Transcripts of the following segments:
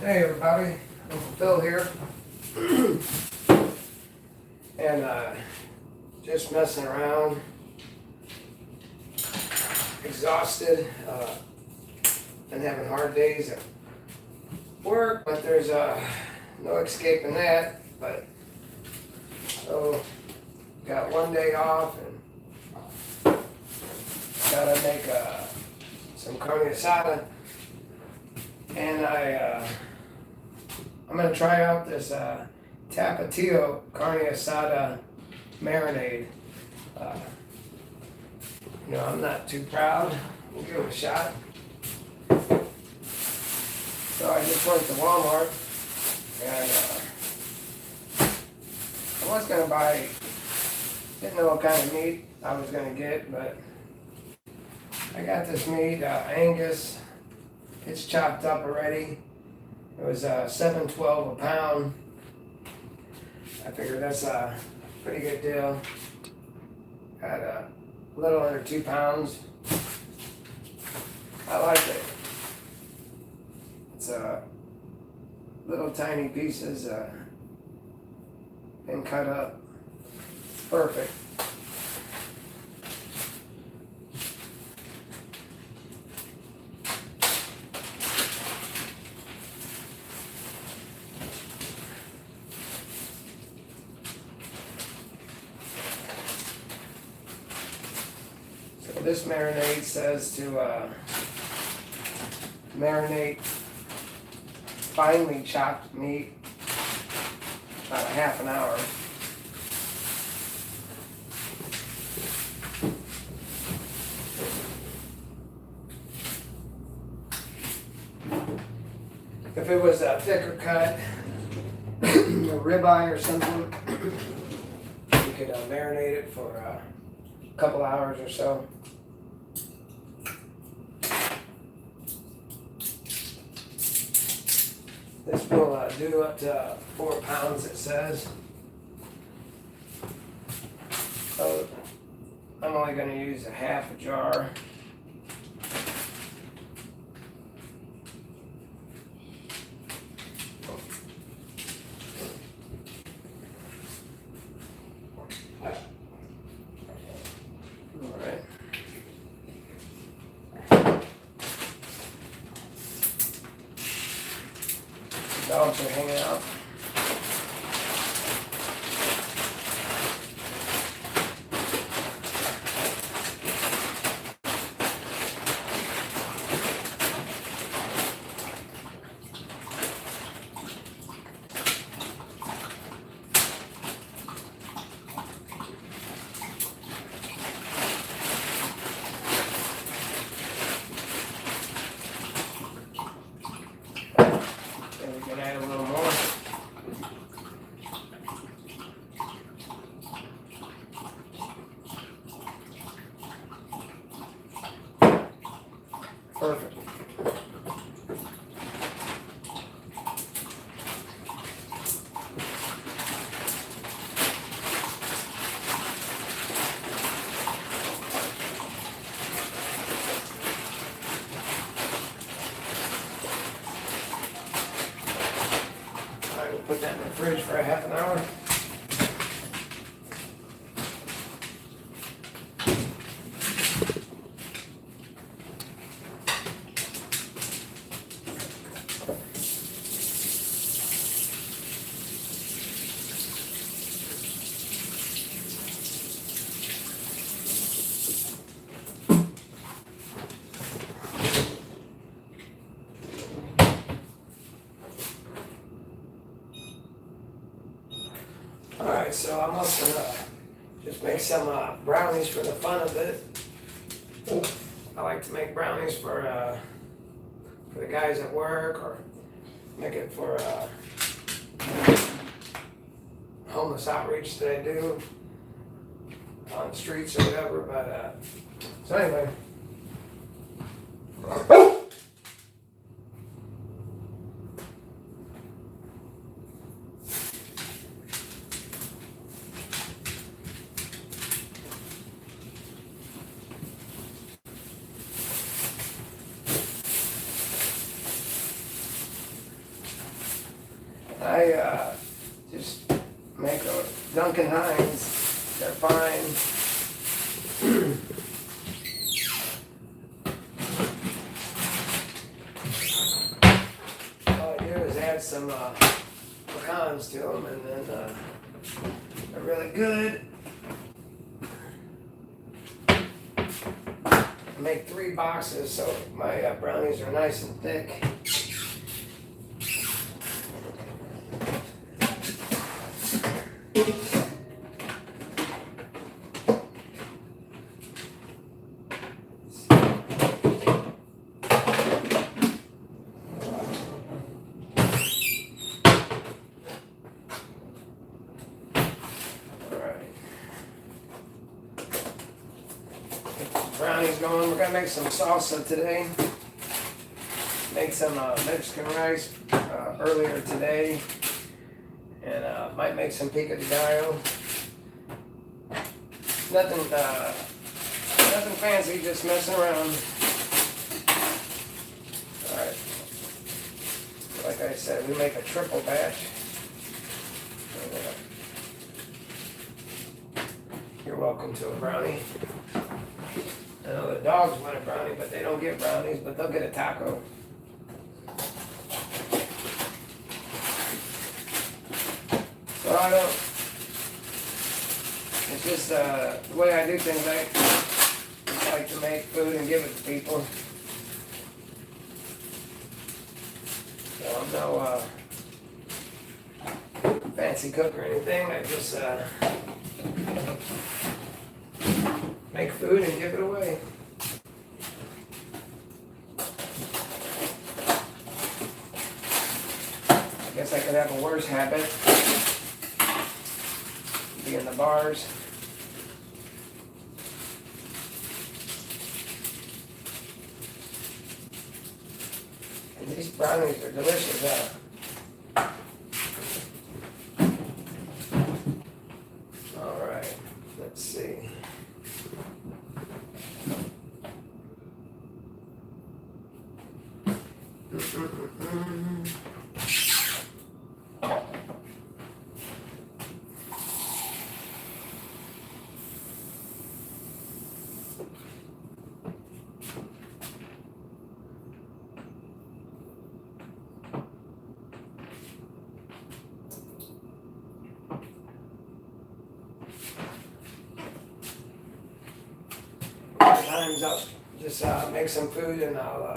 Hey everybody, Uncle Phil here, and just messing around, exhausted, been having hard days at work, but there's no escaping that, but so got one day off and gotta make some carne asada, and I'm gonna try out this Tapatio Carne Asada Marinade. I'm not too proud. We'll give it a shot. So I just went to Walmart and I was gonna buy, didn't know what kind of meat I was gonna get, but I got this meat, Angus. It's chopped up already. It was $7.12 a pound. I figured that's a pretty good deal. Got a little under 2 pounds. I like it. It's little tiny pieces and cut up. It's perfect. This marinade says to marinate finely chopped meat about a half an hour. If it was a thicker cut, a ribeye or something, you could marinate it for a couple hours or so. This will do up to 4 pounds, it says. So I'm only going to use a half a jar. Alright. Dogs are hanging out. We can add a little more. Perfect. I will put that in the fridge for a half an hour. Alright, so I'm also gonna just make some brownies for the fun of it. I like to make brownies for the guys at work, or make it for homeless outreach that I do on the streets or whatever. But so anyway. I just make a Duncan Hines. They're fine. All I do is add some pecans to them, and then they're really good. I make 3 boxes, so my brownies are nice and thick. Brownies going. We're gonna make some salsa today. Make some Mexican rice earlier today, and might make some Pico de Gallo. Nothing fancy, just messing around. All right. Like I said, we make a triple batch. You're welcome to a brownie. I know the dogs want a brownie, but they don't get brownies, but they'll get a taco. So I don't, it's just the way I do things. I just like to make food and give it to people. So I'm no fancy cook or anything. I just make food and give it away. I guess I could have a worse habit. Be in the bars. And these brownies are delicious. All right, let's see. Sometimes I'll just make some food, and I'll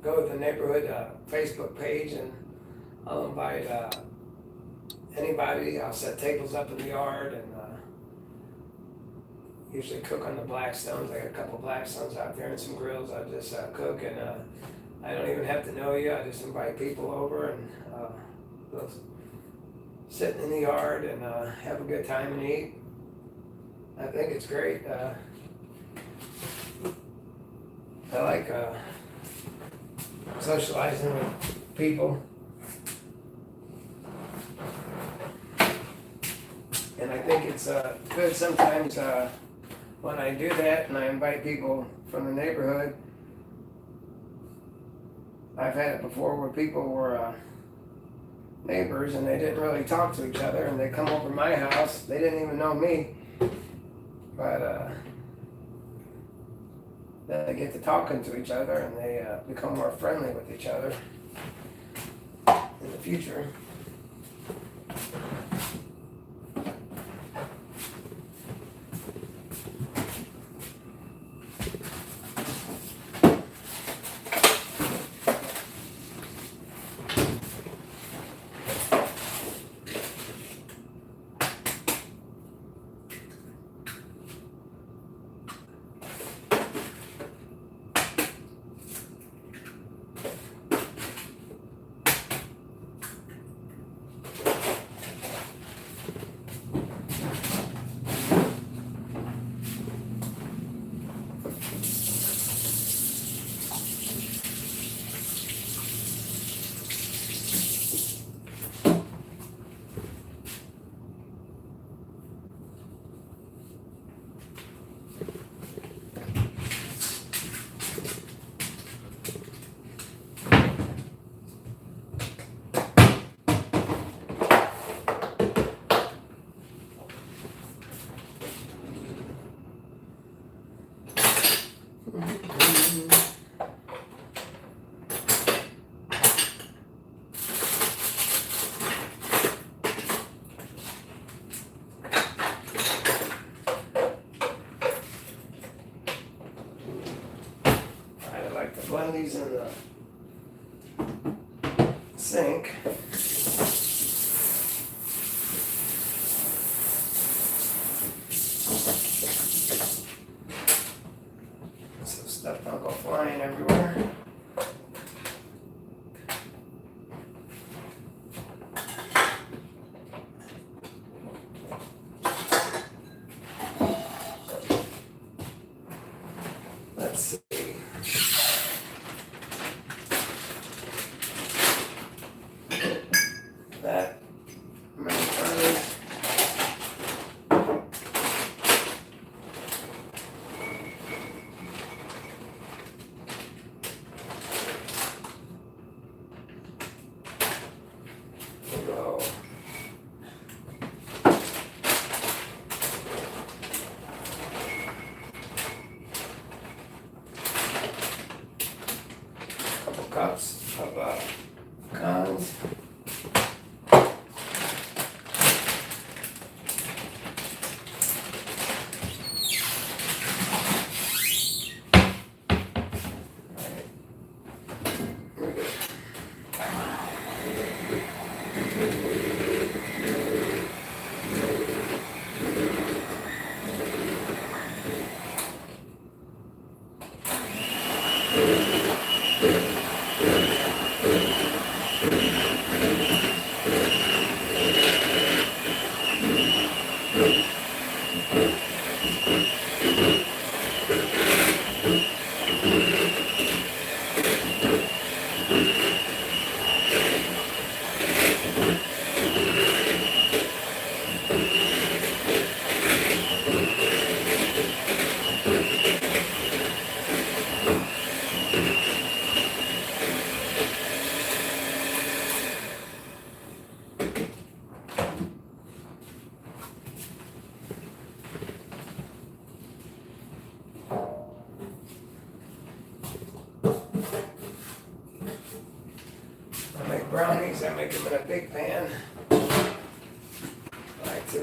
go to the neighborhood Facebook page, and I'll invite anybody. I'll set tables up in the yard, and usually cook on the Blackstones. I got a couple Blackstones out there and some grills. I just cook, and I don't even have to know you. I just invite people over, and they'll sit in the yard and have a good time and eat. I think it's great. I like socializing with people, and I think it's good sometimes when I do that and I invite people from the neighborhood. I've had it before where people were neighbors and they didn't really talk to each other, and they come over to my house. They didn't even know me, but then they get to talking to each other, and they become more friendly with each other in the future. these in the sink. So stuff don't go flying everywhere. Let's see. That many brownies. Go. Couple cups of cons. Brownies, I make them in a big pan. I like to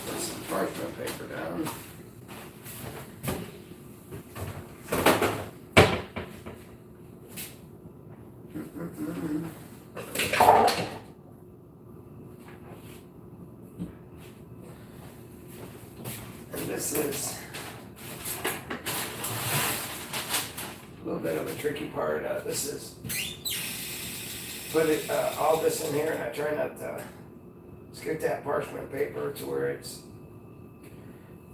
put some parchment paper down. This is a little bit of a tricky part. This is put it all this in here, and I try not to get that parchment paper to where it's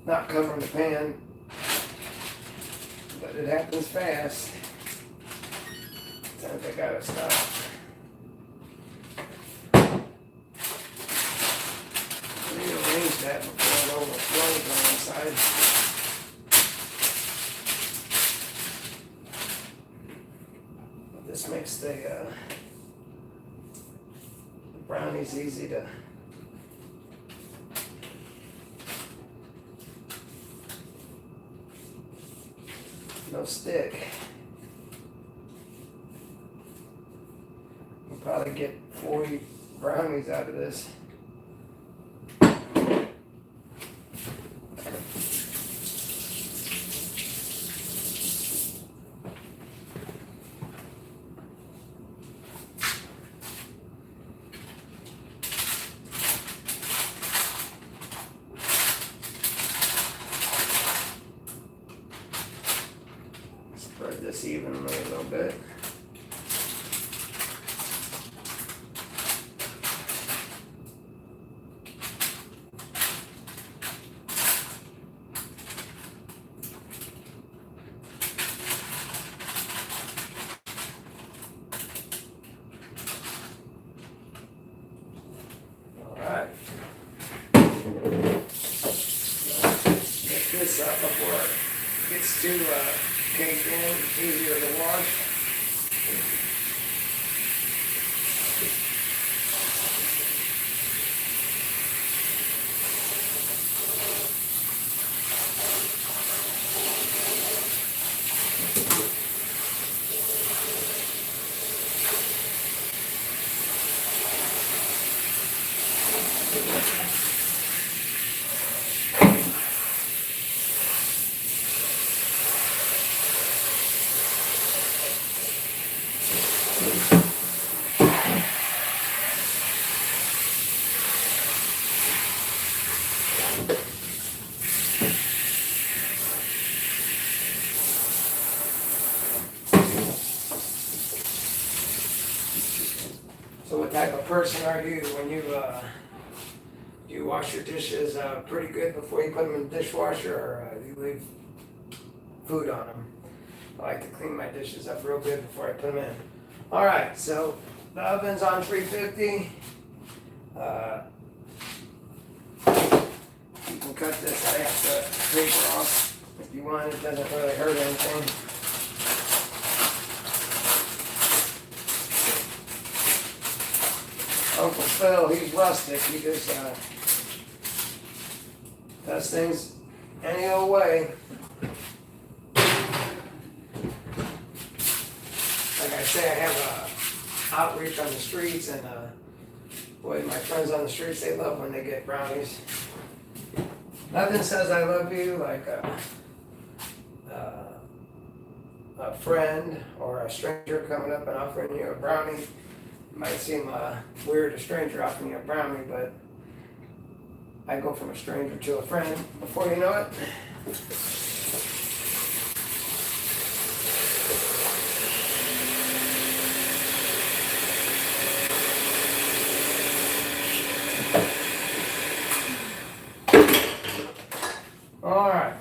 not covering the pan, but it happens fast. Sometimes I gotta stop. Rearrange that before it overflows on one side. This makes the brownies easy to no stick. You'll probably get 40 brownies out of this. Spread this evenly a little bit. All right. Get this up before it gets too caked in, easier to wash. So what type of person are you when you do you wash your dishes pretty good before you put them in the dishwasher, or do you leave food on them? I like to clean my dishes up real good before I put them in. All right, so the oven's on 350. You can cut this extra paper off if you want. It doesn't really hurt anything. Uncle Phil, he's rustic. He just does things any old way. Like I say, I have outreach on the streets, and boy, my friends on the streets, they love when they get brownies. Nothing says I love you like a friend or a stranger coming up and offering you a brownie. It might seem weird, a stranger offering you a brownie, but I go from a stranger to a friend before you know it. All right.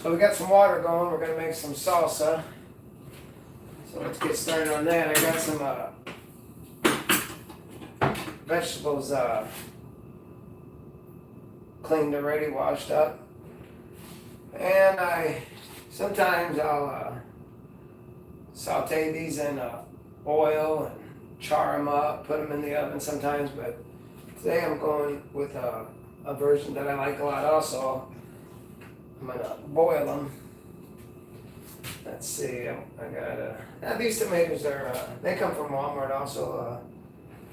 So we got some water going. We're going to make some salsa. So let's get started on that. I got some vegetables cleaned already, washed up. And sometimes I'll saute these in oil and char them up, put them in the oven sometimes. But today I'm going with a version that I like a lot also. I'm going to boil them. Let's see, I got these tomatoes they come from Walmart also.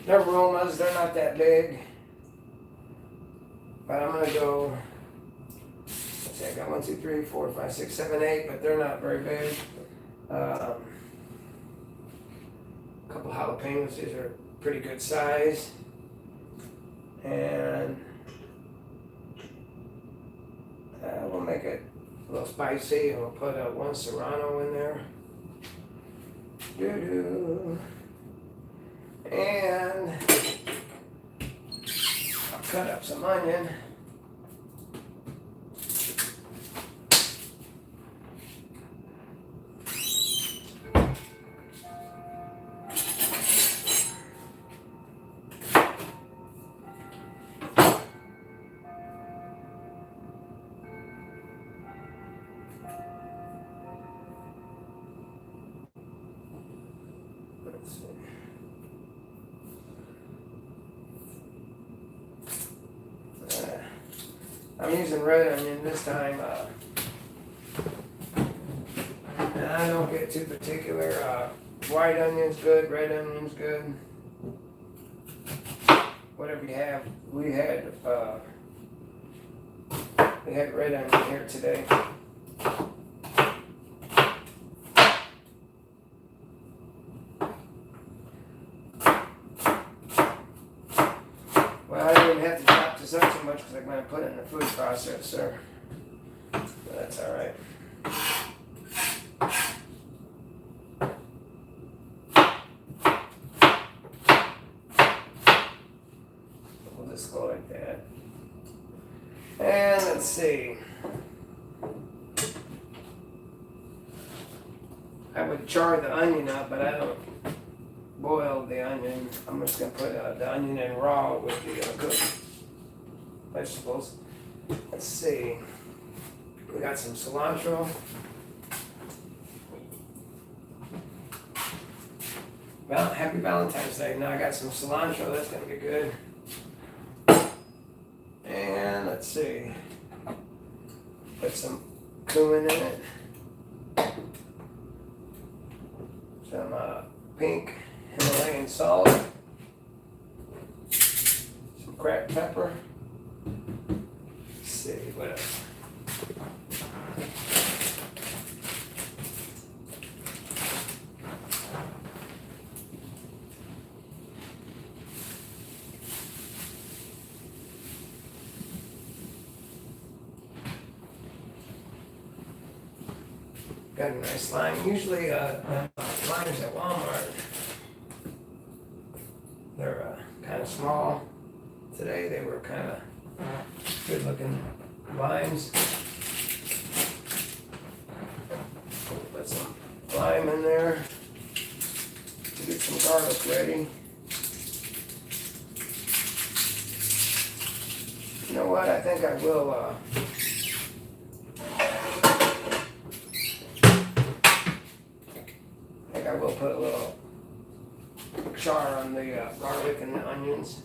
They're Romas, they're not that big. But I'm going to go, let's see, I got 1, 2, 3, 4, 5, 6, 7, 8, but they're not very big. A couple jalapenos, these are pretty good size. And we'll make it a little spicy, and we'll put 1 serrano in there. And I'll cut up some onion. I'm using red onion this time, and I don't get too particular. White onion's good, red onion's good. Whatever you have. We had red onion here today. Well, I didn't have to chop this up too much because I'm going to put it in the food processor. But that's all right. We'll just go like that. And let's see. I would char the onion up, but I don't boil the onion. I'm just going to put the onion in raw with the cooked vegetables. Let's see. We got some cilantro. Well, happy Valentine's Day. Now I got some cilantro. That's going to be good. And let's see. Put some cumin in it. Some pink Himalayan salt. Some cracked pepper. Let's see, what else? Got a nice lime. Usually limes at Walmart. They're kind of small. Today they were kind of good looking limes. Put some lime in there to get some garlic ready. You know what? I think I will. I will put a little char on the garlic and the onions.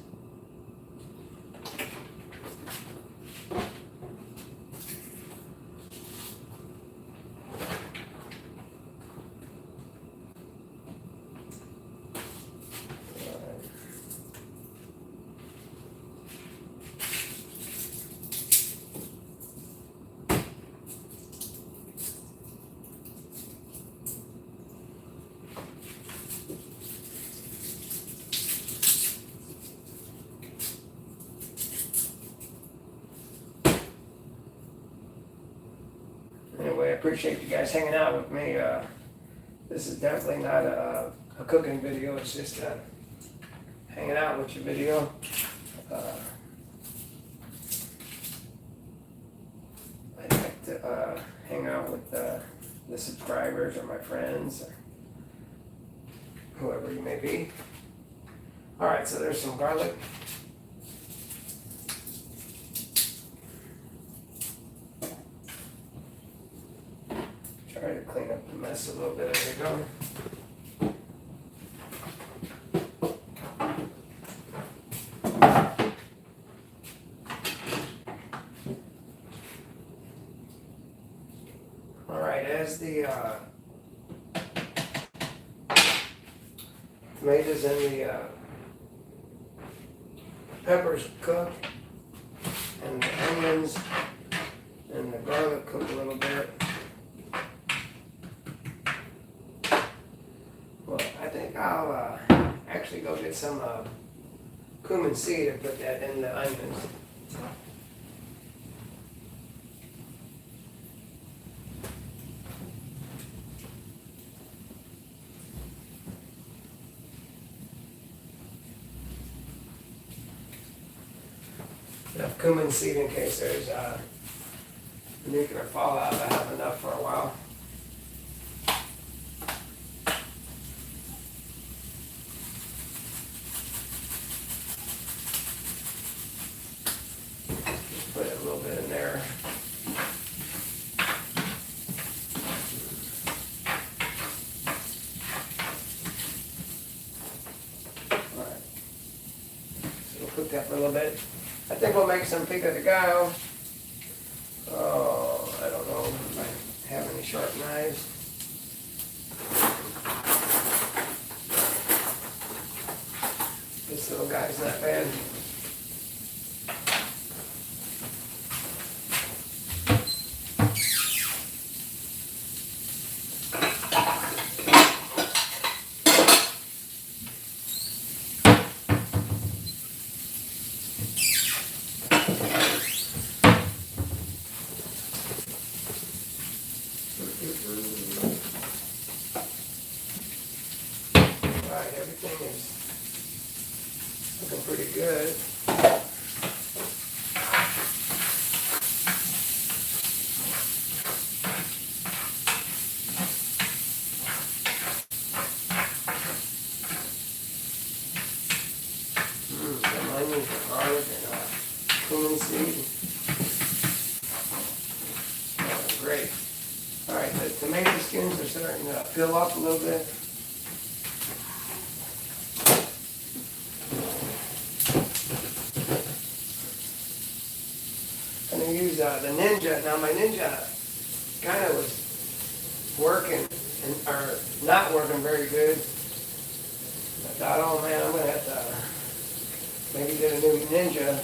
Anyway, I appreciate you guys hanging out with me. This is definitely not a cooking video. It's just a hanging out with you video. I like to hang out with the subscribers or my friends or whoever you may be. All right, so there's some garlic. Try to clean up the mess a little bit as I go. All right, as the tomatoes and the peppers cook, and the onions and the garlic cook a little bit, I'll actually go get some cumin seed and put that in the onions. Enough cumin seed in case there's nuclear fallout. I have enough for a while. Put a little bit in there. All right. So we'll cook that for a little bit. I think we'll make some pico de gallo. Oh, I don't know if I have any sharp knives. This little guy's not bad. Alright, everything is looking pretty good. Some onions and garlic and cumin seed. Oh, great. Alright, the tomato skins are starting to fill up a little bit. I'm going to use the Ninja. Now my Ninja kind of was working, or not working very good. I thought, oh man, I'm going to have to maybe get a new Ninja.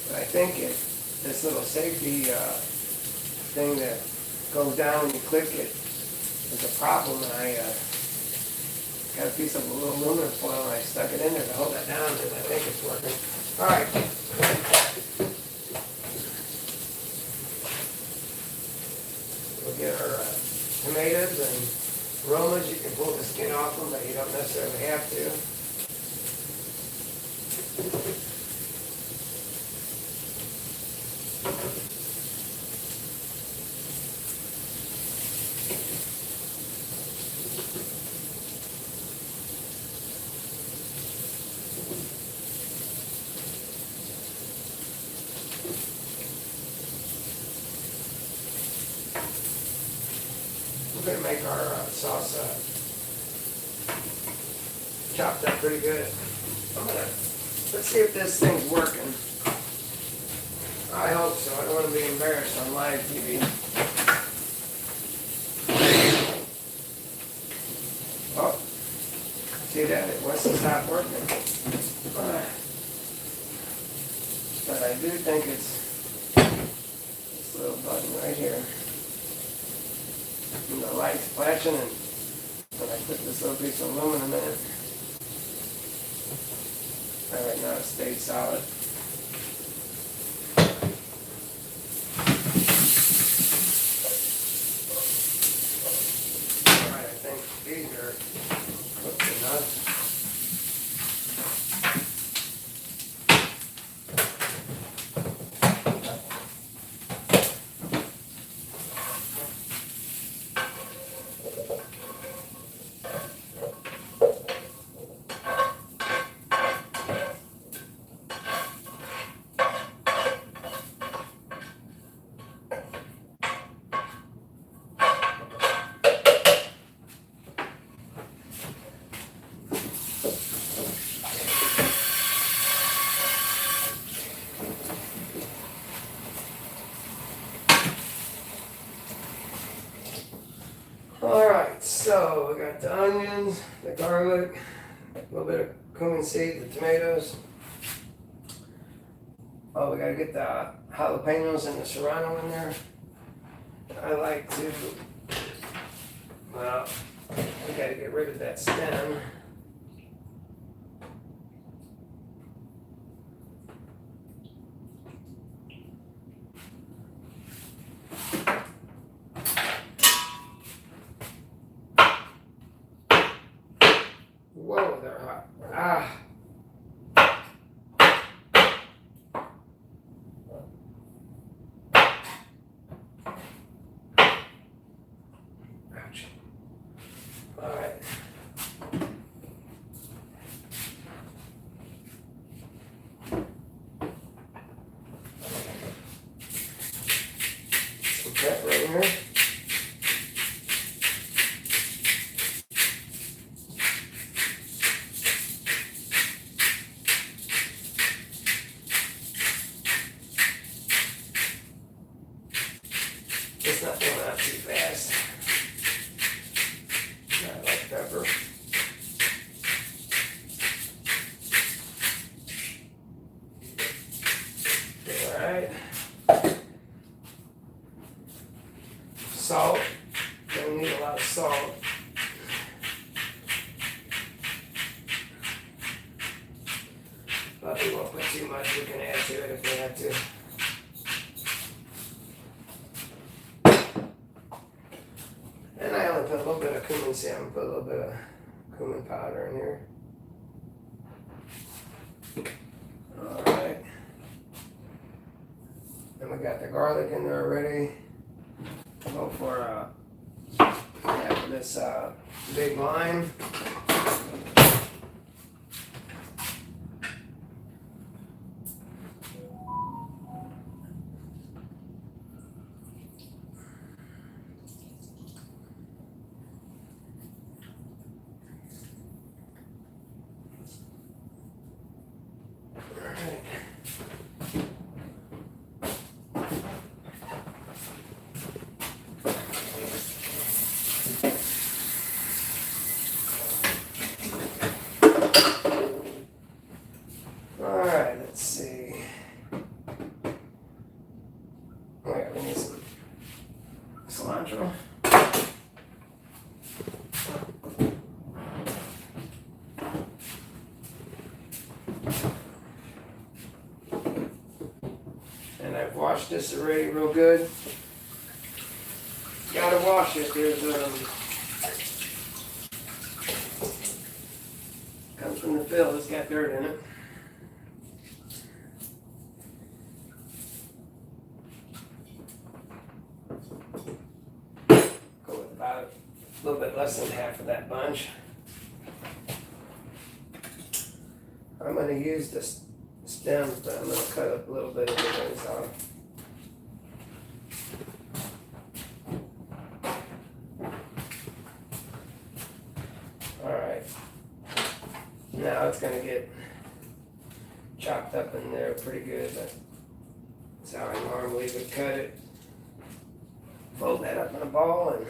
But I think this little safety thing that goes down when you click it is a problem. And I got a piece of aluminum foil and I stuck it in there to hold that down, and I think it's working. All right. We'll get our tomatoes and aromas. You can pull the skin off them, but you don't necessarily have to. pretty good. Let's see if this thing's working. I hope so. I don't want to be embarrassed on live TV. Oh, see that? It wants to stop working. But I do think it's this little button right here. And the light's flashing, and when I put this little piece of aluminum in it, right now it stayed solid. Alright, I think these are cooked enough. Alright, so we got the onions, the garlic, a little bit of cumin seed, the tomatoes. Oh, we gotta get the jalapenos and the serrano in there. I like to, well, we gotta get rid of that stem. Whoa, they're hot. Ah. Ouch. All right. Some pepper in here. It's not going out too fast. I like pepper. Alright. Salt. Don't need a lot of salt. But we won't put too much. We can add to it if we have to. And I only put a little bit of cumin seed. I'm gonna put a little bit of cumin powder in here. Alright. And we got the garlic in there already. Go for this big lime. Alright, let's see. Oh yeah, we need some cilantro. And I've washed this already real good. Gotta wash it. There's comes from the fill. It's got dirt in it. Go with about a little bit less than half of that bunch. I'm going to use the stems, but I'm going to cut up a little bit of those off. Alright. Now it's going to get chopped up in there pretty good, but that's how I normally would cut it. Fold that up in a ball and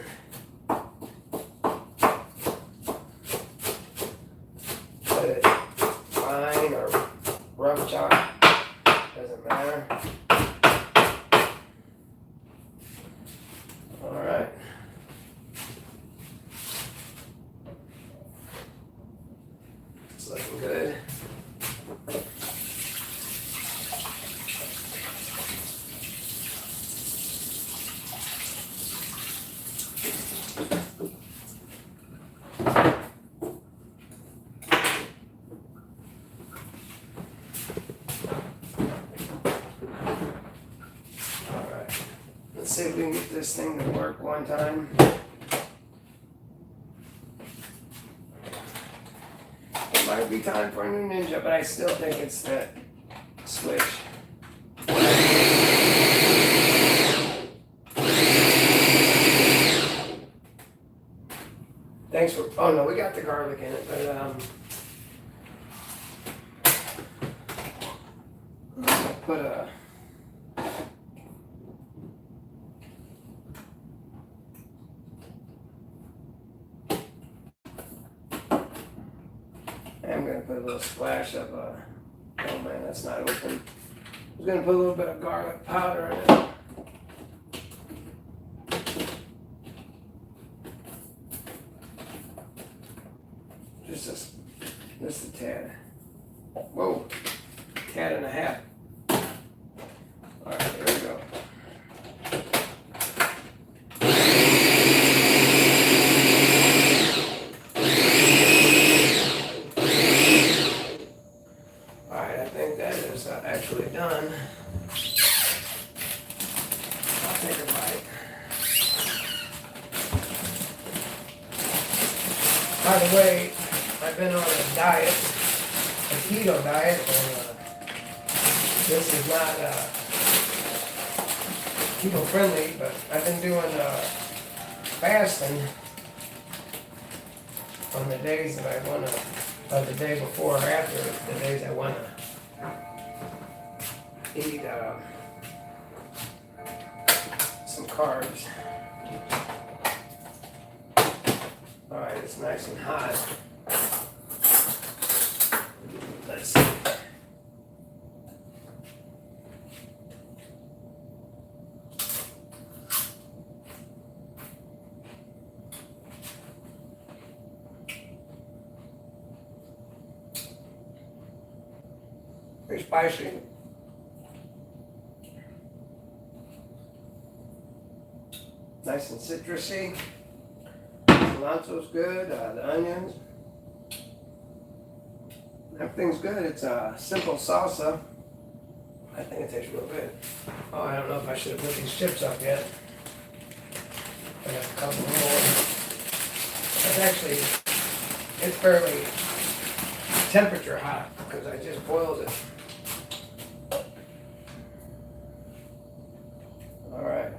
cut it fine or rough chop, doesn't matter. Alright. It's looking good. Let's see if we can get this thing to work one time. It might be time for a new Ninja, but I still think it's that switch. Thanks for, oh no, we got the garlic in it, but put a I'm going to put a little splash of, oh man, that's not open. I was going to put a little bit of garlic powder in it. Just a tad. Whoa, tad and a half. All right, here we go. Actually done. I'll take a bite. By the way, I've been on a diet, a keto diet, and this is not keto friendly, but I've been doing fasting on the days that I want to, the day before or after the days I want to eat some carbs. Alright, it's nice and hot. Let's see. Very spicy. Nice and citrusy. Cilantro's good. The onions. Everything's good. It's a simple salsa. I think it tastes real good. Oh, I don't know if I should have put these chips up yet. I got a couple more. It's actually, it's fairly temperature hot because I just boiled it. Alright.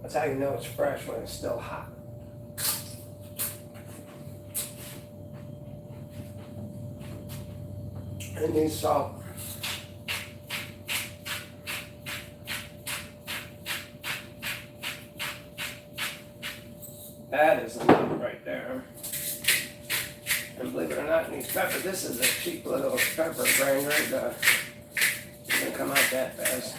That's how you know it's fresh, when it's still hot. It needs salt. That is enough right there. And believe it or not, it needs pepper. This is a cheap little pepper grinder. It doesn't come out that fast.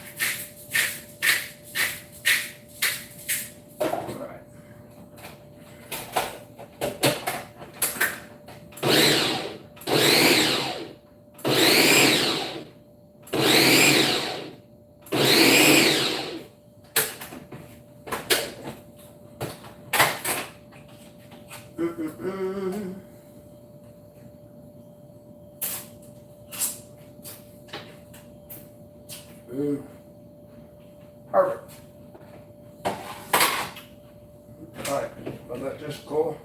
Perfect. Alright, well that's just cool.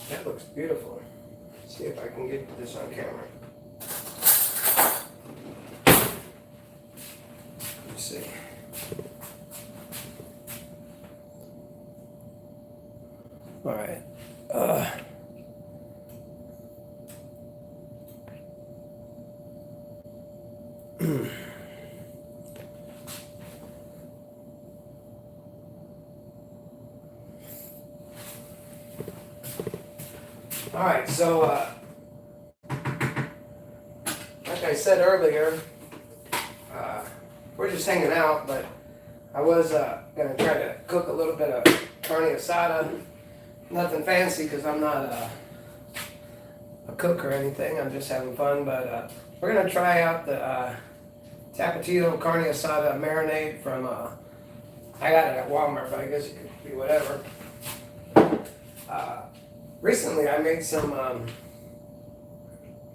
That looks beautiful. Let's see if I can get this on camera. All right. All right, so like I said earlier, we're just hanging out, but I was gonna try to cook a little bit of carne asada. Nothing fancy because I'm not a cook or anything. I'm just having fun, but we're gonna try out the Tapatio Carne Asada Marinade from. I got it at Walmart, but I guess it could be whatever. Recently, I made some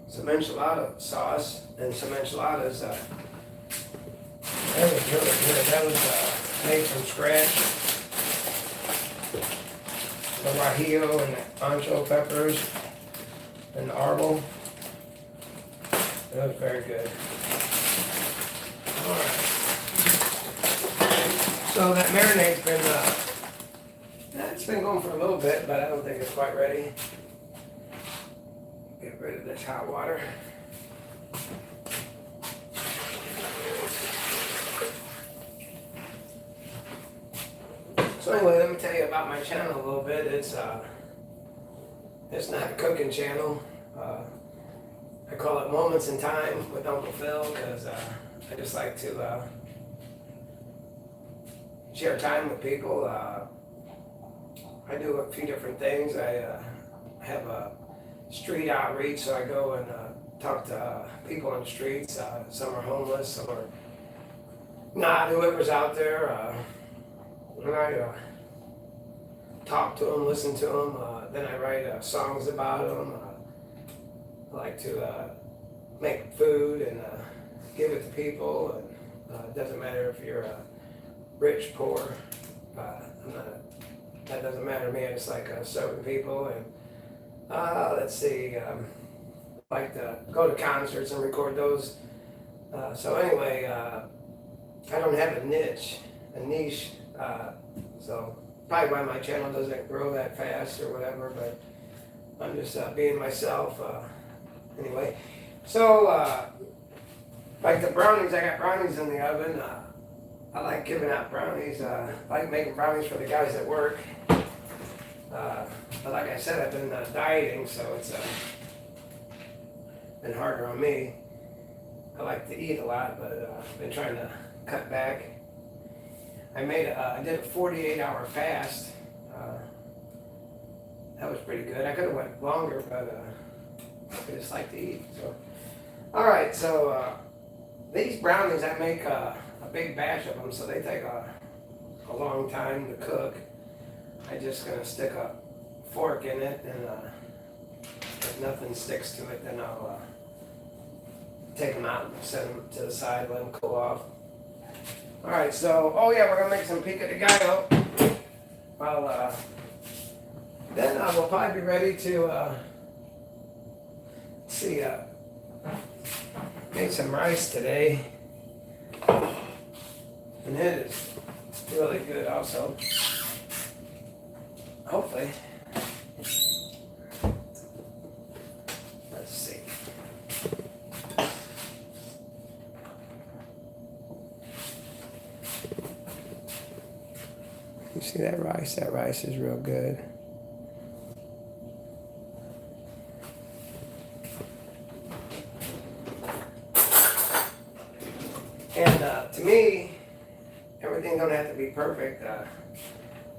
enchilada sauce and some enchiladas. That was really good. That was made from scratch. The guajillo and the ancho peppers and the arbol. That was very good. Alright. So that marinade's been, it's been going for a little bit, but I don't think it's quite ready. Get rid of this hot water. So anyway, let me tell you about my channel a little bit. It's not a cooking channel. I call it Moments in Time with Uncle Phil because I just like to share time with people. I do a few different things. I have a street outreach, so I go and talk to people on the streets. Some are homeless, some are not. Whoever's out there. And I talk to them, listen to them, then I write songs about them. I like to make food and give it to people. And it doesn't matter if you're rich, poor. That doesn't matter to me. I just like serving people. And let's see, like to go to concerts and record those. So anyway, I don't have a niche. So probably why my channel doesn't grow that fast or whatever, but I'm just being myself. Anyway, so like the brownies, I got brownies in the oven. I like giving out brownies. I like making brownies for the guys at work. But like I said, I've been dieting, so it's been harder on me. I like to eat a lot, but I've been trying to cut back. I did a 48-hour fast. That was pretty good. I could have went longer, but I just like to eat. So, all right. So these brownies, I make a big batch of them, so they take a long time to cook. I just gonna stick a fork in it, and if nothing sticks to it, then I'll take them out and set them to the side, let them cool off. All right, so, oh yeah, we're gonna make some Pico de Gallo. Then we'll probably be ready to, made some rice today. And it is really good also. Hopefully. Let's see. You see that rice? That rice is real good. And to me, everything don't have to be perfect. As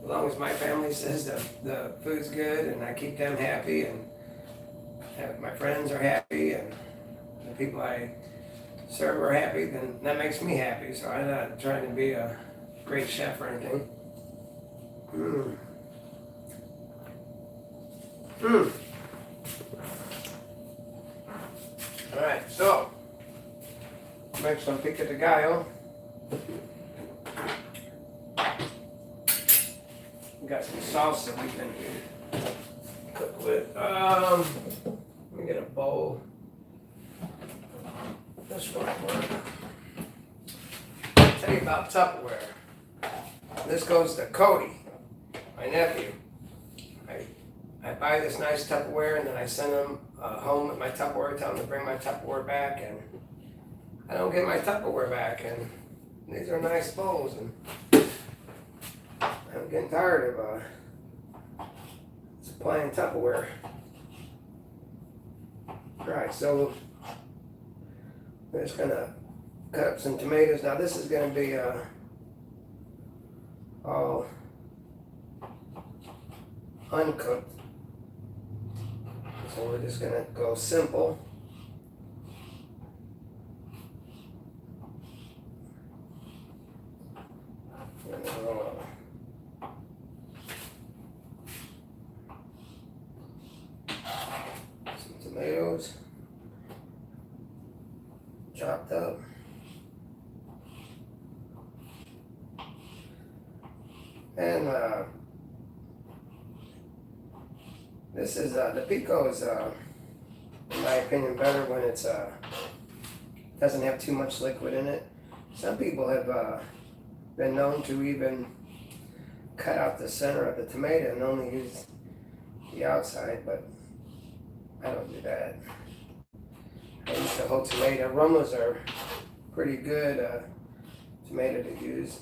long as my family says the food's good and I keep them happy and my friends are happy and the people I serve are happy, then that makes me happy. So I'm not trying to be a great chef or anything. All right, so make some pico de gallo. We got some salsa we can cook with. Let me get a bowl. This one work. I'll tell you about Tupperware. This goes to Cody, my nephew. I I buy this nice Tupperware and then I send them home with my Tupperware, tell them to bring my Tupperware back, and I don't get my Tupperware back. And these are nice bowls, and I'm getting tired of supplying Tupperware. Alright, so we're just gonna cut up some tomatoes. Now this is gonna be all uncooked. So we're just gonna go simple. Some tomatoes chopped up. And this is the Pico is, in my opinion, better when it's doesn't have too much liquid in it. Some people have been known to even cut out the center of the tomato and only use the outside, but I don't do that. I use the whole tomato. Romas are pretty good tomato to use.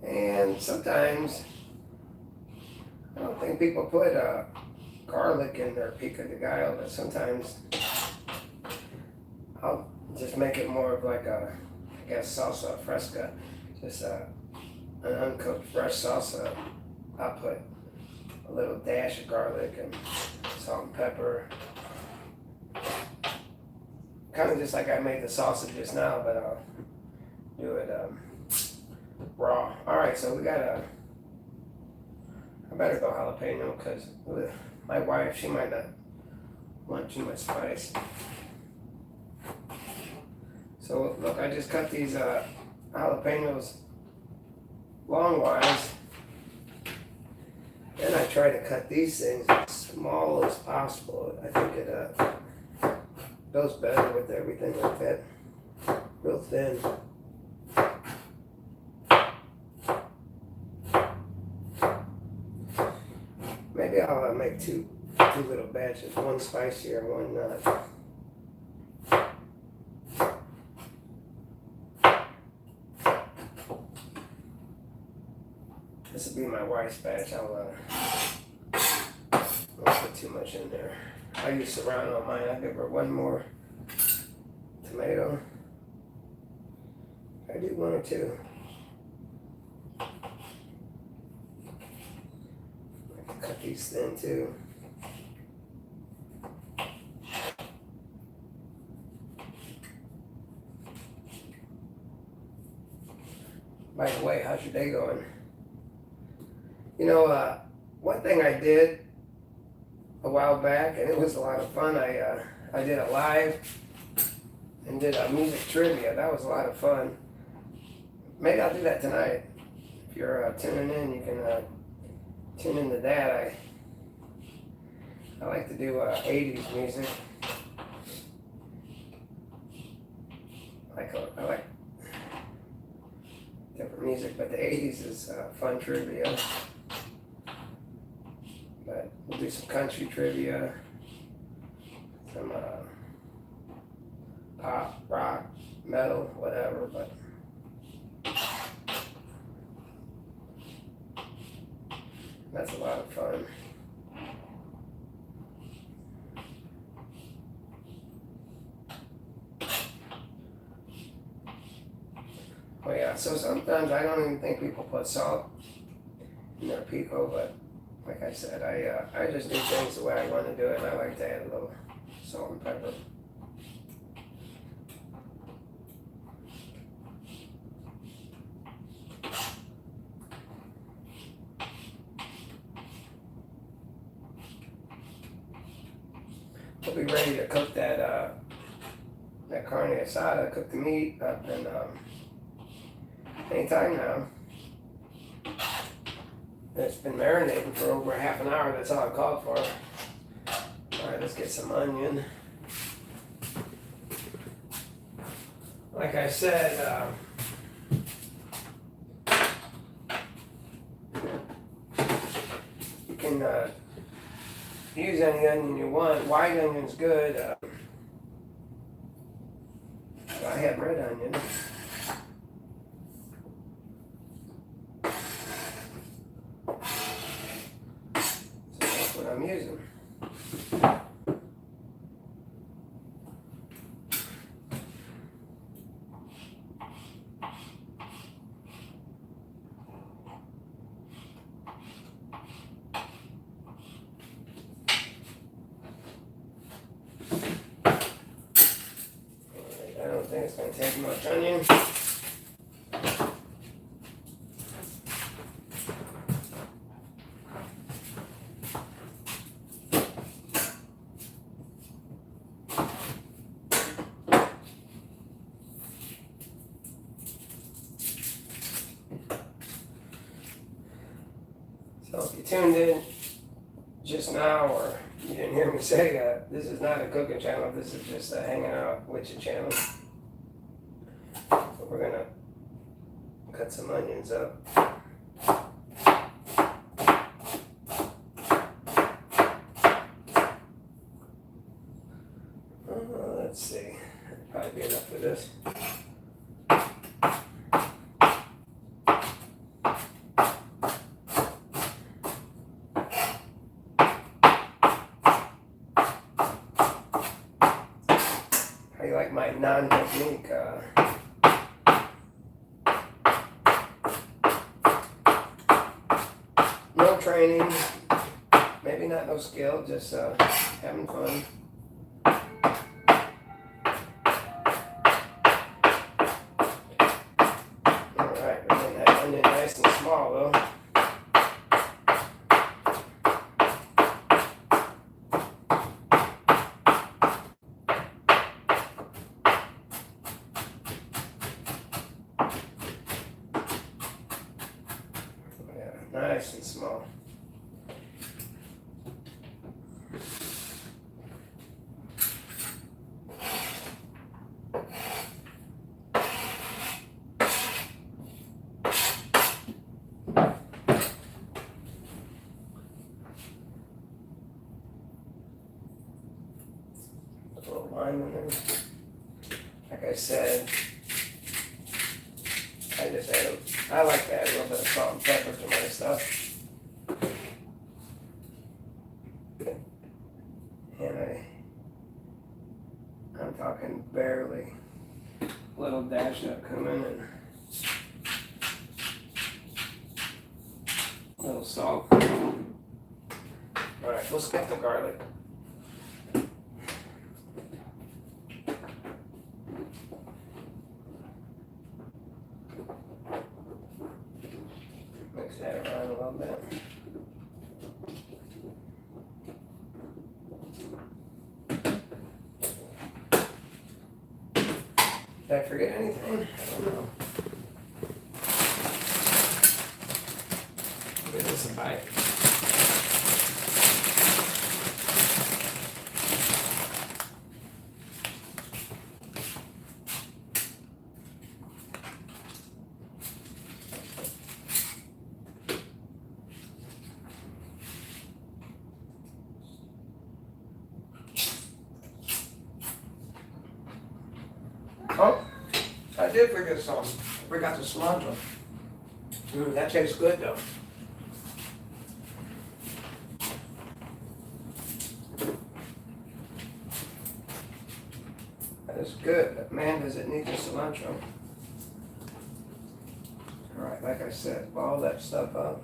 And sometimes, I don't think people put garlic in their Pico de Gallo, but sometimes I'll just make it more of like a, I guess, salsa fresca, just an uncooked fresh salsa. I'll put a little dash of garlic and salt and pepper. Kind of just like I made the salsa just now, but I'll do it raw. Alright, so we got I better go jalapeno because my wife, she might not want too much spice. So look, I just cut these jalapenos long-wise. Then I try to cut these things as small as possible. I think it goes better with everything like that. Real thin. Maybe I'll make two little batches, one spicier, one not. This will be my wife's batch. I won't put too much in there. I use Serrano on mine. I'll give her one more tomato. I do one or two. Cut these thin too. By the way, how's your day going? You know, one thing I did a while back, and it was a lot of fun, I did a live and did a music trivia. That was a lot of fun. Maybe I'll do that tonight. If you're tuning in, you can tune into that. I like to do 80s music. I like different music, but the 80s is fun trivia. But we'll do some country trivia, some pop, rock, metal, whatever. But that's a lot of fun. Oh yeah, so sometimes I don't even think people put salt in their pico, but like I said, I just do things the way I want to do it, and I like to add a little salt and pepper. We'll be ready to cook that carne asada, cook the meat up in anytime now. It's been marinating for over a half an hour. That's all I called for. Alright, let's get some onion. Like I said, you can use any onion you want. White onion's good. I have red onion. So that's what I'm using. I don't think it's going to take much onion. So if you tuned in just now, or you didn't hear me say that, this is not a cooking channel, this is just a hanging out with you channel. So we're gonna cut some onions up. Let's see, that'll probably be enough for this. How you like my non-technique? No training, maybe not no skill, just having fun. Alright, we're getting that onion nice and small though. Nice and small. A little lime in there. Like I said, I like to add a little bit of salt and pepper to my stuff. And I'm talking barely. A little dash of cumin and a little salt. Alright, we'll skip the garlic. Mix that around a little bit. Did I forget anything? I don't know. Give this a bite. Oh, I did forget something. I forgot the cilantro. That tastes good though. That is good, but man, does it need the cilantro. Alright, like I said, ball that stuff up.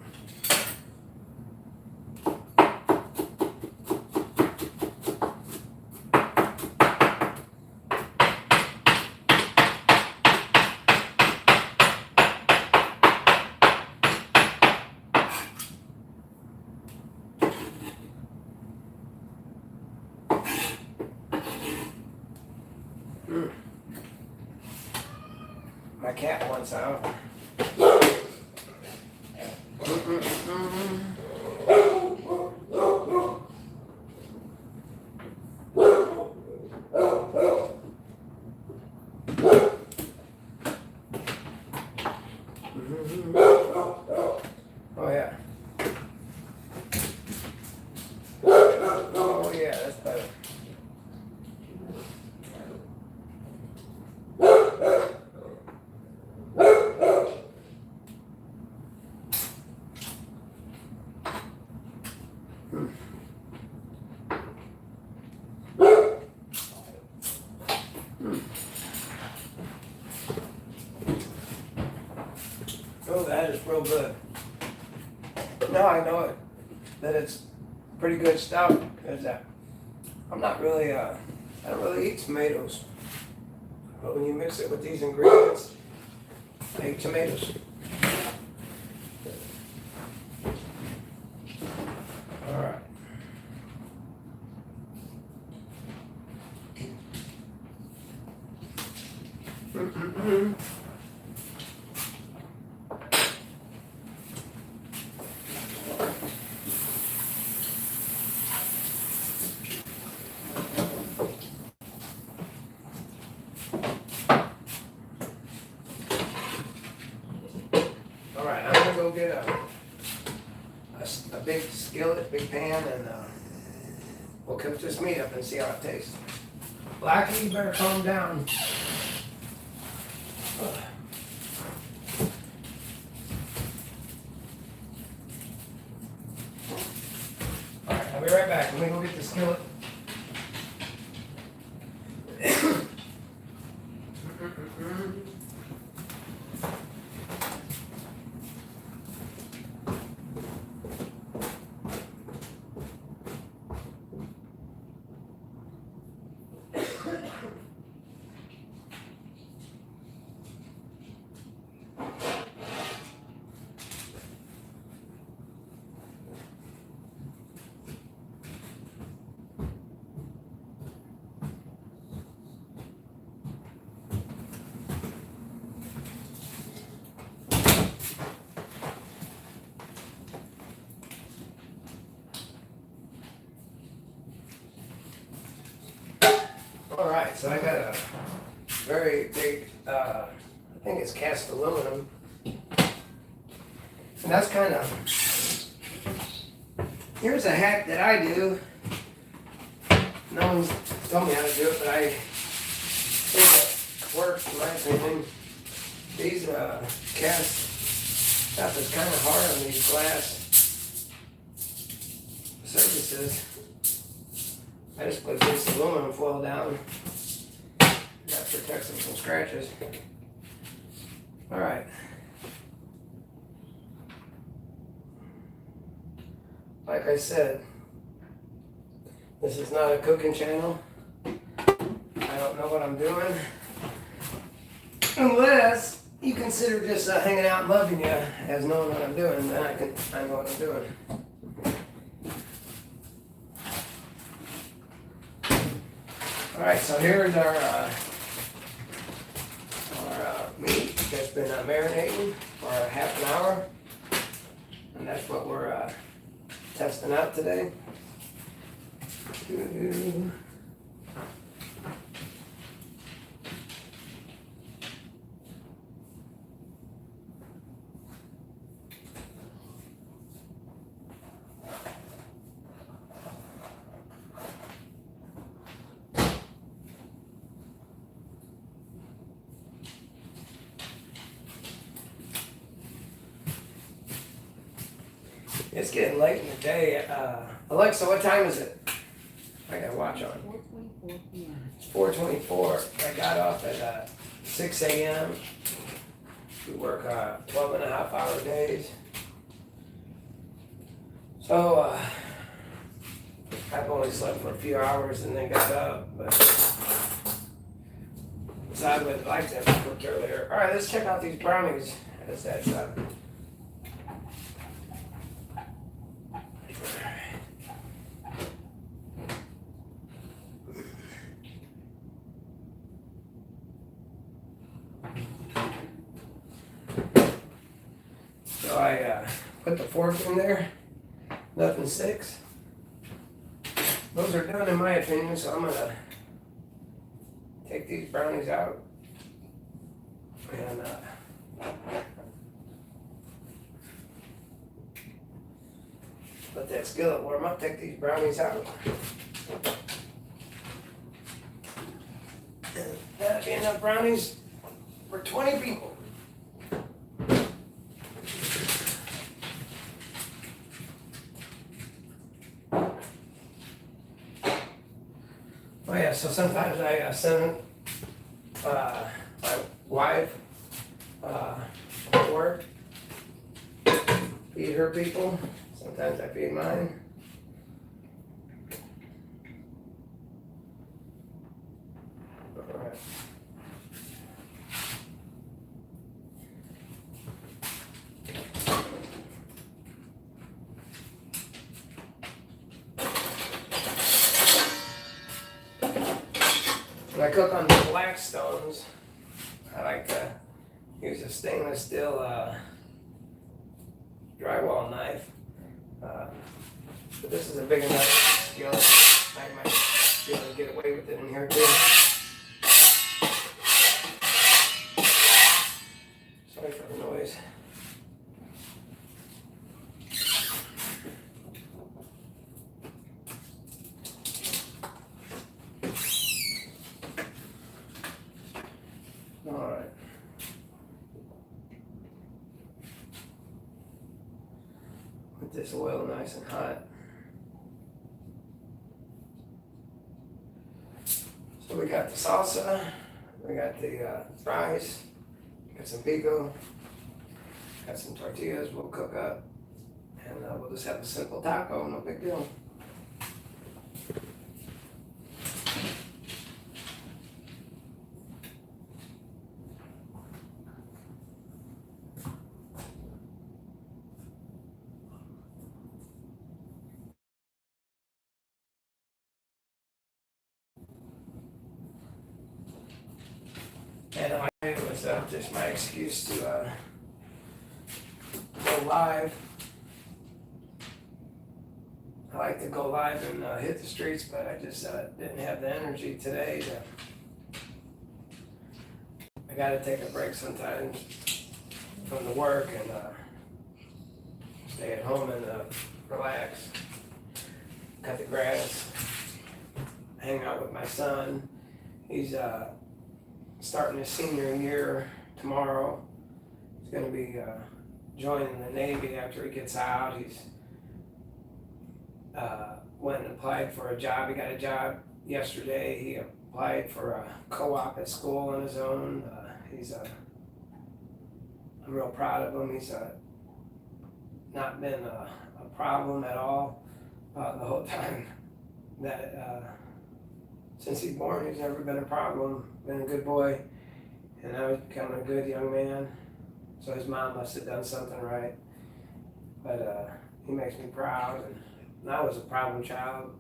My cat wants out. Oh yeah. Oh yeah, that's better. Oh, that is real good. Now I know it, that it's pretty good stout, because I'm not really, I don't really eat tomatoes. But when you mix it with these ingredients, I eat tomatoes. All right. All right, I'm gonna go get a big skillet, big pan, and we'll cook this meat up and see how it tastes. Blackie, you better calm down. All right, I'll be right back. Let me go get the skillet. All right, so I got a very big, I think it's cast aluminum. And that's kind of, here's a hack that I do. No one's told me how to do it, but I think it works in my opinion. These cast stuff is kind of hard on these glass surfaces. I just put this aluminum foil down. That protects them from scratches. All right. Like I said, this is not a cooking channel. I don't know what I'm doing. Unless you consider just hanging out and loving you as knowing what I'm doing, then I know what I'm doing. All right, so here's our meat that's been marinating for half an hour, and that's what we're testing out today. It's getting late in the day. Alexa, what time is it? I got a watch on. 4:24 p.m. It's 4:24. I got off at 6 a.m. We work 12 and a half hour days. So I've only slept for a few hours and then got up. But so I would like to have cooked earlier. All right, let's check out these brownies. That's So I put the fork in there, nothing sticks. Those are done in my opinion, so I'm gonna take these brownies out and let that skillet warm up, take these brownies out. And that'll be enough brownies for 20 people. Oh yeah, so sometimes I send my wife to work, feed her people. Sometimes I feed mine. All right. When I cook on the black stones, I like to use a stainless steel drywall knife. But this is a big enough skillet. I might be able to get away with it in here too. Sorry for the noise. Alright. With this oil nice and hot. So we got the salsa, we got the fries, got some pico, got some tortillas we'll cook up, and we'll just have a simple taco, no big deal. And it was just my excuse to go live. I like to go live and hit the streets, but I just didn't have the energy today. I got to take a break sometimes from the work and stay at home and relax, cut the grass, hang out with my son. He's starting his senior year tomorrow. He's going to be joining the Navy after he gets out. He's went and applied for a job. He got a job yesterday. He applied for a co-op at school on his own. I'm real proud of him. He's not been a problem at all the whole time that since he's born. He's never been a problem, been a good boy, and now he's becoming a good young man. So his mom must have done something right. But he makes me proud, and I was a problem child,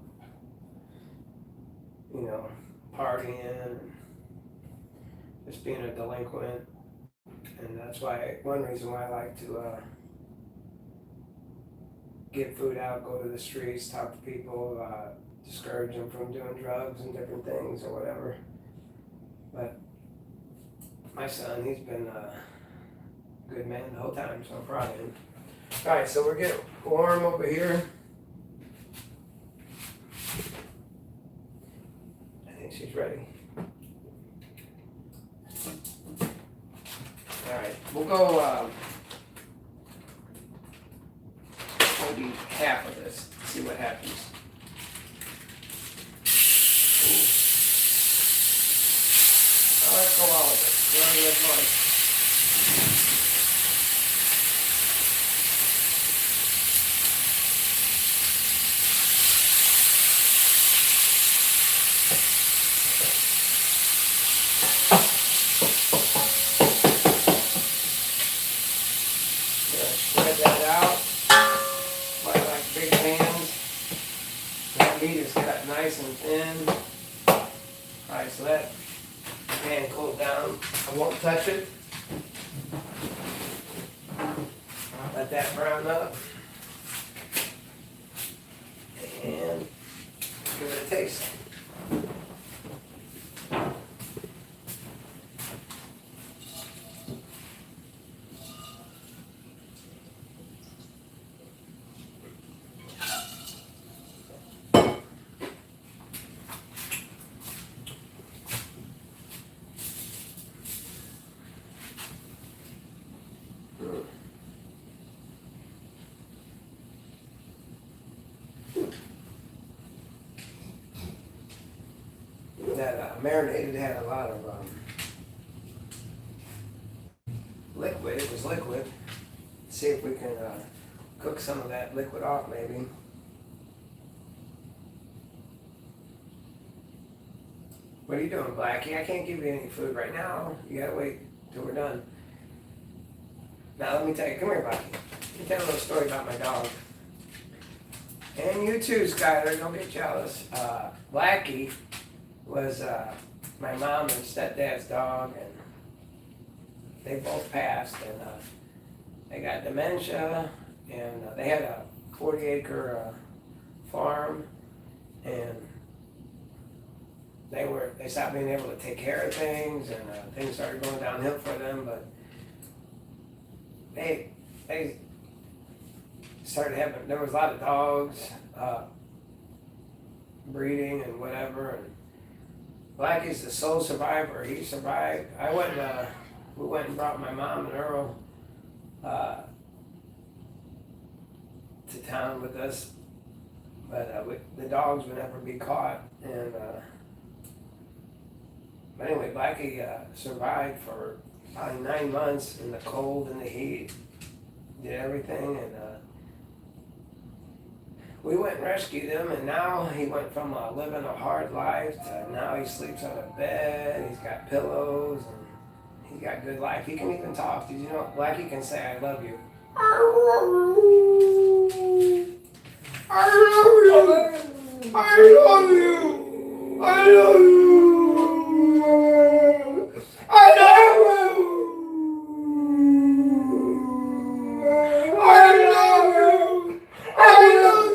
you know, partying and just being a delinquent. And that's why, one reason why I like to get food out, go to the streets, talk to people, discourage them from doing drugs and different things or whatever. But my son, he's been a good man the whole time, so I'm proud of him. All right, so we're getting warm over here. I think she's ready. All right, we'll go maybe half of this, see what happens. Oh, let's go all of it. We're on this one. Spread that out. I like big pans. That meat is cut nice and thin. Alright, so that pan cooled down. I won't touch it. Let let that brown up. And give it a taste. That marinated had a lot of liquid. It was liquid. See if we can cook some of that liquid off, maybe. What are you doing, Blackie? I can't give you any food right now. You gotta wait till we're done. Now let me tell you, come here, Blackie. Let me tell you a little story about my dog. And you too, Skyler, don't get jealous. Blackie was my mom and stepdad's dog, and they both passed, and they got dementia, and they had a 40-acre farm, and they stopped being able to take care of things, and things started going downhill for them, but they started having, there was a lot of dogs breeding and whatever, and Blackie's the sole survivor. He survived. We went and brought my mom and Earl to town with us, but the dogs would never be caught. And but anyway, Blackie survived for probably 9 months in the cold and the heat. Did everything, and we went and rescued him, and now he went from living a hard life to now he sleeps on a bed, he's got pillows, and he's got a good life. He can even talk. Did you know Blackie can say, "I love you"? I love you! I love you! I love you! I love you! I love you! I love you!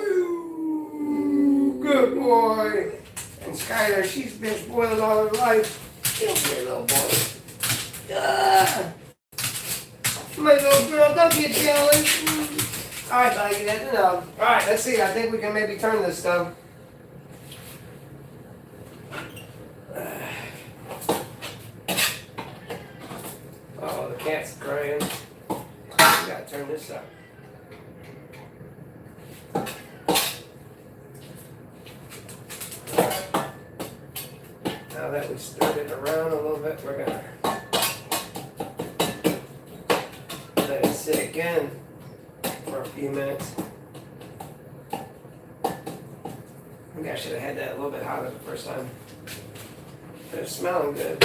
Good boy. And Skyler, she's been spoiled all her life. She'll be a little boy. My little girl, don't get jealous. All right, buddy, that's enough. All right, let's see. I think we can maybe turn this stuff. Oh, the cat's crying. We gotta turn this up. Now that we stirred it around a little bit, we're gonna let it sit again for a few minutes. Maybe I should have had that a little bit hotter the first time. But it's smelling good.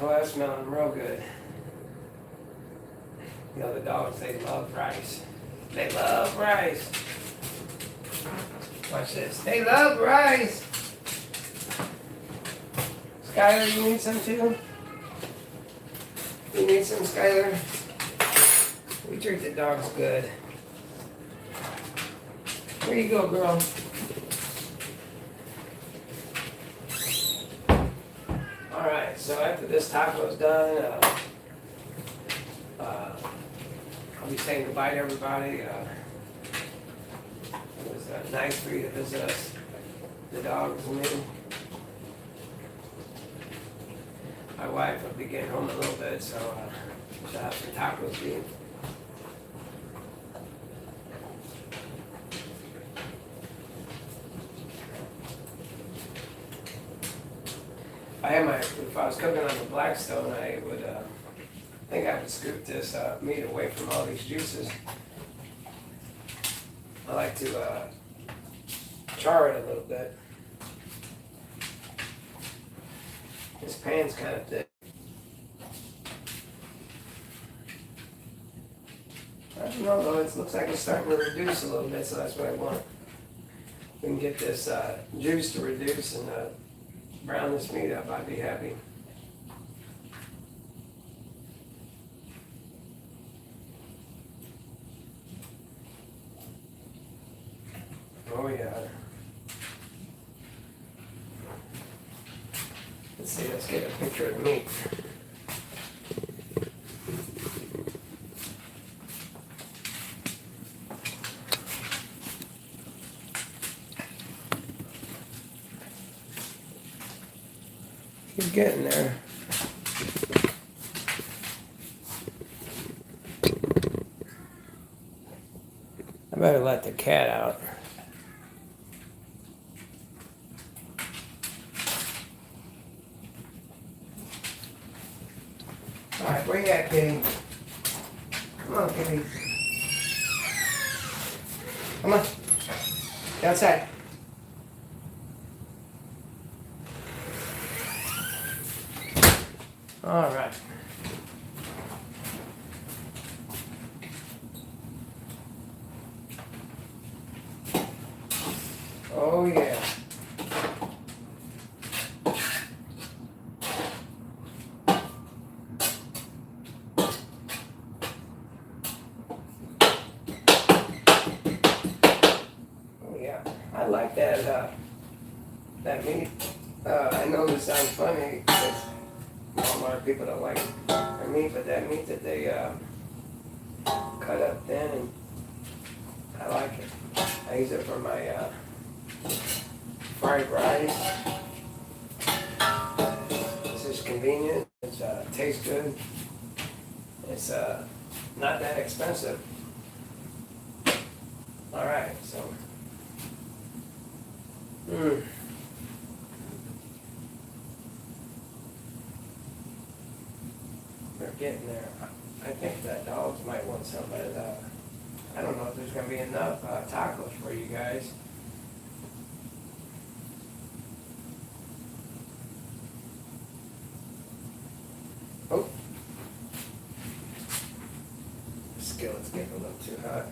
Oh, that's smelling real good. You know, the dogs, they love rice. They love rice. Watch this. They love rice. Skyler, you need some too? You need some, Skyler? We treat the dogs good. Here you go, girl. Alright, so after this taco's done, I'll be saying goodbye to everybody. It was nice for you to visit us, the dogs and me. My wife will be getting home in a little bit, so she'll have some tacos to eat. If I was cooking on the Blackstone, I would think I would scoop this meat away from all these juices. I like to char it a little bit. This pan's kind of thick. I don't know though, it looks like it's starting to reduce a little bit, so that's what I want. We can get this juice to reduce and brown this meat up, I'd be happy. Let's see, let's get a picture of the meat. Keep getting there. I better let the cat out. Alright, where you at, kitty? Come on, kitty. Come on. Get outside. Alright. Oh yeah. I like that meat. I know this sounds funny because Walmart people don't like their meat, but that meat that they cut up thin, and I like it. I use it for my fried rice. It's just convenient. It tastes good. It's not that expensive. All right, so. We're getting there. I think that dogs might want some, but I don't know if there's going to be enough tacos for you guys. Oh, the skillet's getting a little too hot.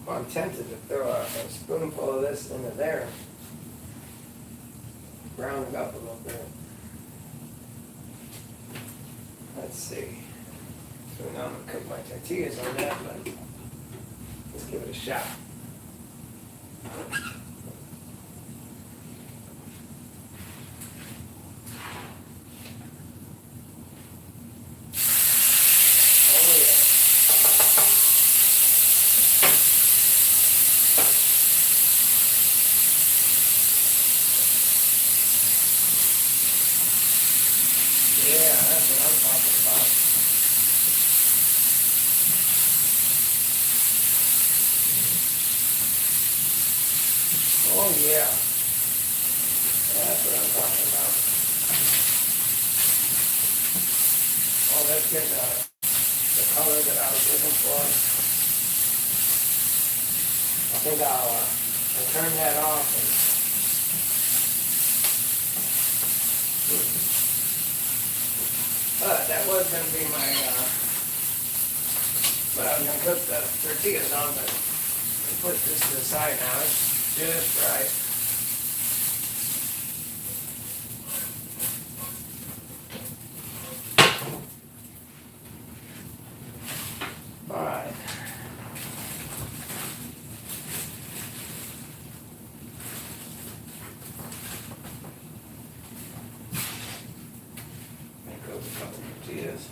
Well, I'm tempted to throw a spoonful of this into there. Brown it up a little bit. Let's see. So now I'm going to cook my tortillas on that, but let's give it a shot. Yeah, that's what I'm talking about. Oh yeah, that's what I'm talking about. Oh, that's getting the color that I was looking for. I think I'll turn that off and that was going to be my, but I was going to cook the tortillas on, but I put this to the side now. It's just right. All right. There goes a couple of tortillas.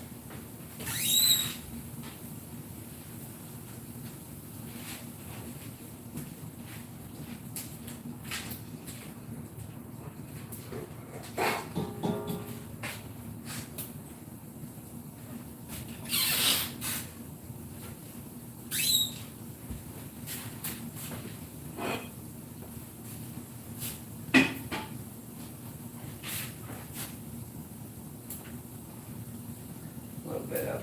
A little bit of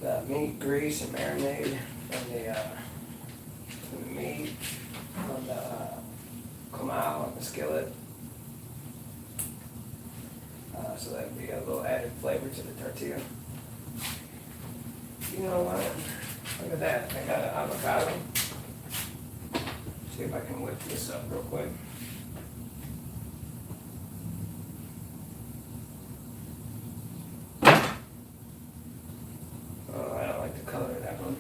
the meat grease and marinade from the meat on the comal on the skillet. so that'd be a little added flavor to the tortilla. You know what? Look at that. I got an avocado. See if I can whip this up real quick. Oh, I don't like the color of that one.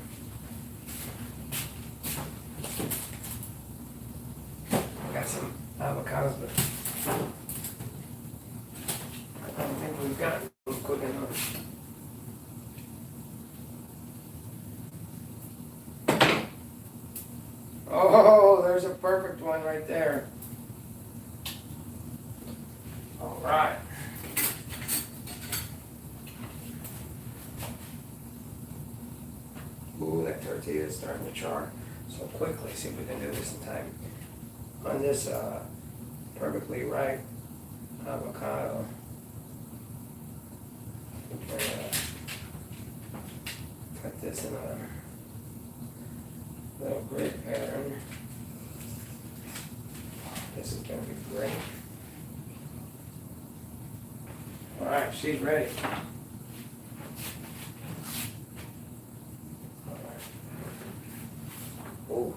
I got some avocados, but I don't think we've got them quick enough. Oh, there's a perfect one right there. All right. Ooh, that tortilla is starting to char so quickly. See if we can do this in time. On this perfectly ripe avocado. Cut this in a little grid pattern. This is going to be great. All right, she's ready. All right. Oh.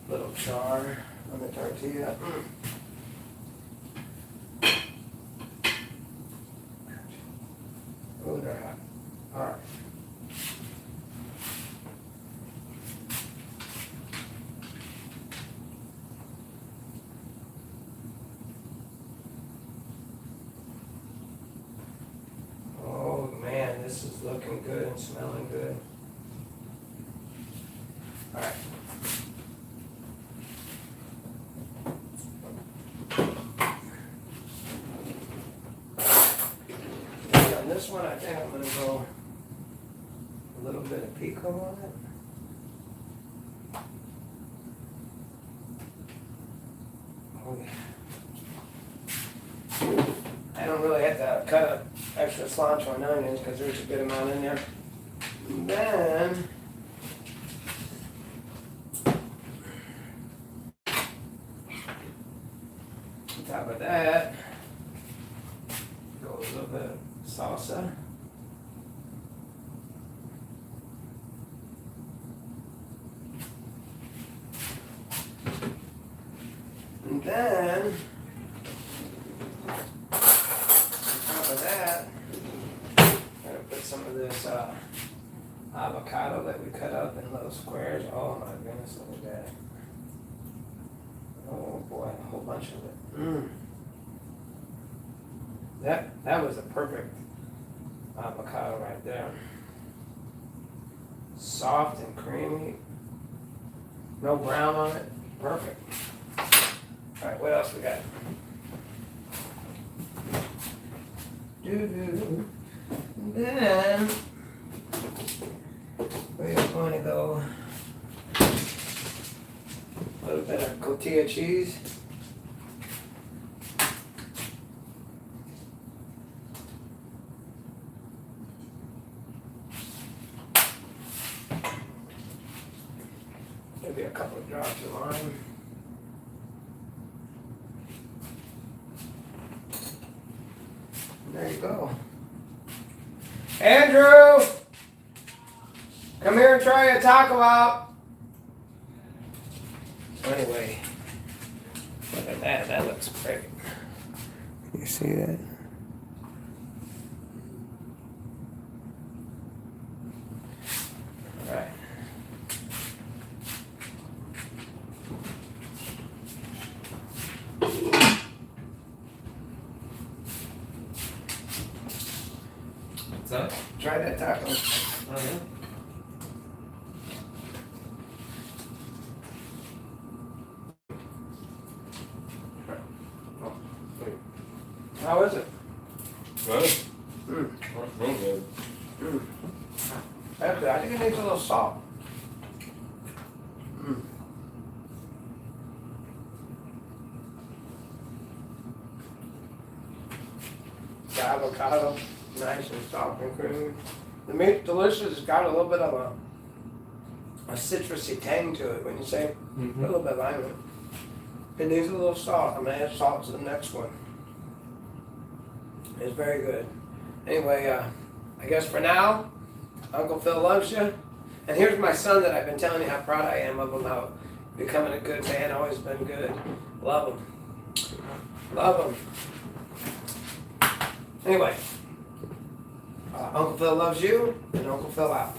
Little char on the tortilla. Oh, they're hot. All right. Oh man, this is looking good and smelling good. All right. On this one, I think I'm going to go a little bit of pico on it. Oh, yeah. I don't really have to cut up extra cilantro and onions because there's a good amount in there. And then, on top of that, go a little bit of salsa. And then, on top of that, I'm going to put some of this avocado that we cut up in little squares. Oh my goodness, look at that. Oh boy, a whole bunch of it. That was a perfect avocado right there. Soft and creamy. No brown on it. Perfect. All right, what else we got? Then we're going to go a little bit of cotija cheese. Maybe a couple of drops of lime. There you go. Andrew! Come here and try a taco out. So anyway, look at that. That looks great. You see that? All right. So, try that taco. How is it? Good. Mm. That's real good. That's good. I think it needs a little salt. The avocado, nice and soft and creamy. The meat's delicious. It's got a little bit of a a citrusy tang to it when you say a Mm-hmm. little bit of lime in it. It needs a little salt. I'm gonna add salt to the next one. It's very good. Anyway, I guess for now, Uncle Phil loves you. And here's my son that I've been telling you how proud I am of him, how becoming a good man, always been good. Love him. Love him. Anyway, Uncle Phil loves you, and Uncle Phil out.